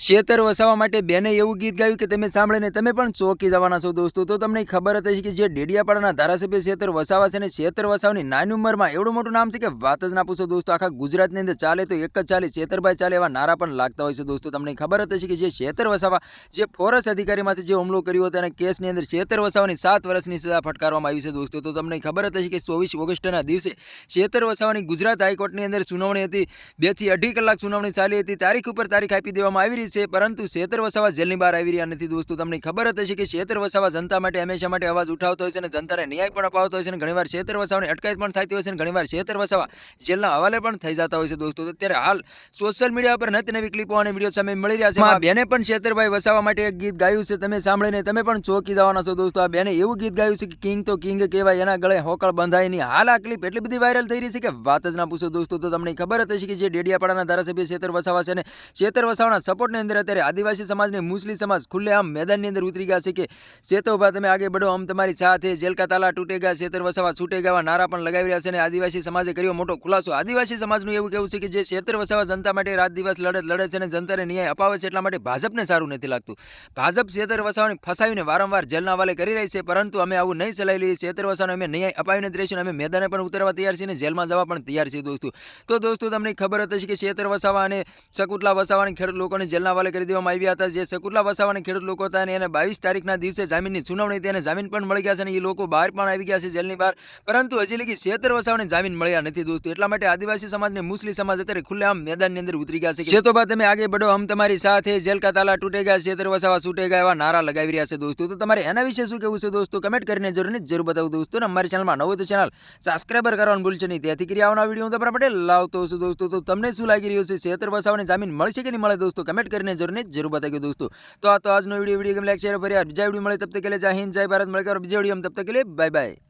શેતર વસાવા માટે બેને એવું ગીત ગાયું કે તમે સાંભળીને તમે પણ ચોંકી જવાના છો દોસ્તો। તો તમને ખબર હતી કે જે ડેડિયાપાડાના ધારાસભ્ય શેતર વસાવા છે ને શેતર વસાવાની નાની ઉંમરમાં એવડું મોટું નામ છે કે વાત જ ના પૂછો દોસ્તો। આખા ગુજરાતની અંદર ચાલે તો એક જ ચાલે, શેતરભાઈ ચાલે એવા નારા પણ લાગતા હોય છે દોસ્તો। તમને ખબર હતી કે જે શેતર વસાવા જે ફોરેસ્ટ અધિકારીમાંથી જે હુમલો કર્યો હતો અને કેસની અંદર શેતર વસાવાની 7 વર્ષની સજા ફટકારવામાં આવી છે દોસ્તો। તો તમને ખબર હતી કે 24 ઓગસ્ટના દિવસે શેતર વસાવાની ગુજરાત હાઈકોર્ટની અંદર સુનાવણી હતી। 2 થી 2.5 કલાક સુનાવણી ચાલી હતી। તારીખ ઉપર તારીખ આપી દેવામાં આવી રહી છે, પરંતુ શેતર વસાવા જેલની બહાર આવી રહ્યા નથી દોસ્તો। તમને ખબર હશે કે શેતર વસાવા જનતા માટે હંમેશા માટે અવાજ ઉઠાવતો હોય છે અને જનતાને ન્યાય પણ અપાવતો હોય છે અને ઘણીવાર શેતર વસાવાની અટકાયત પણ થતી હોય છે અને ઘણીવાર શેતર વસાવા જેલના હવાલે પણ થઈ જતા હોય છે દોસ્તો। તો અત્યારે હાલ સોશિયલ મીડિયા પર નત નવી ક્લિપો અને વિડીયો સામે મળી રહ્યા છે। આ બેને પણ શેતરભાઈ વસાવા માટે એક ગીત ગાયું છે, તમે સાંભળીને તમે પણ ચોંકી જવાના છો દોસ્તો। આ બેને એવું ગીત ગાયું છે કે કિંગ તો કિંગ કહેવાય, એના ગળે હોકળ બંધાય નહીં। હાલ આ ક્લિપ એટલી બધી વાયરલ થઈ રહી છે કે વાત જ ના પૂછો દોસ્તો। તો તમને ખબર હશે કે જે ડેડિયાપાડાના ધારાસભ્ય શેતર વસાવા છે ને શેતર વસાવાના સપોર્ટની અંદર અત્યારે આદિવાસી સમાજ ने मुस्लिम समाज खुले आम मैदान अंदर उतरी गया है कि सेतोभा तमे आगे बढ़ो, हम तुम्हारी साथ है, जेल का ताला टूटेगा, शेतर वसावा छूटेगा नारा पण लगावी रह्या छे। आदिवासी समाजे कर्यो मोटो खुलासो। आदिवासी समाजनुं एवुं कहेवुं छे कि जे शेतर वसावा जनता माटे रात दिवस लड़े छे, जनताने न्याय अपावे छे, एटला माटे भाजपने सारुं नथी लागतुं। भाजप शेतर वसावाने फसावीने वारंवार जेलना हवाले करी रही छे, परंतु अमे आवुं नहीं चलावी लईए। शेतर वसावाने अमे न्याय अपावीने ज रहीशुं, अमे मैदाने पण उतरवा तैयार छीए, जेलमां जवा पण तैयार छीए दोस्तों। तो दोस्तों तमने खबर हशे कि शेतर वसावा अने सकुटला वसावाने खेडूत लोकोने जेलना हवाले करी देवामां आव्या हता। जे सकुटला वसावाने खेडूत लोको हता अने 22 तारीखना दिवसे जामीननी सुनावणी हती अने जामीन पण मळी गया छे अने ए लोको बहार पण आवी गया छे जेलनी बहार, परंतु हजी लगी शेतर वसावाने जामीन मळ्या नथी दोस्तों। एटला माटे आदिवासी समाज ने मुस्लिम समाज अत्यारे खुलेआम मैदाननी अंदर उतरी गया छे। शेतोबा तमे आगे बढ़ो, हम तुम्हारी साथ है, जेल का ताला टूटेगा, शेतर वसावा छूटेगा एवा नारा लगावी रह्या छे दोस्तों। तो तमारे एना विषे शुं कहेवुं छे दोस्तों, कमेंट करीने जरूर बतावो दोस्तों। अमारी चेनलमां नवुं तो चेनल सब्सक्राइबर करवानुं भूलशो नहीं, त्याथी करी आवनारा विडियो हुं तमारा माटे लावतो हशुं दोस्तों। तो तमने शुं लागी रह्युं छे, शेतर वसावाने जामीन मळशे कि नहीं मळे दोस्तों, कमेंट करीने जरूर बतावो दोस्तों। तो आजनो वीडियो गम लाइक शेयर फरी बीजा वीडियो मळे तब तक के लिए जय हिंद जय भारत। मळे बीजा वीडियो तब तक के लिए बाय बाय।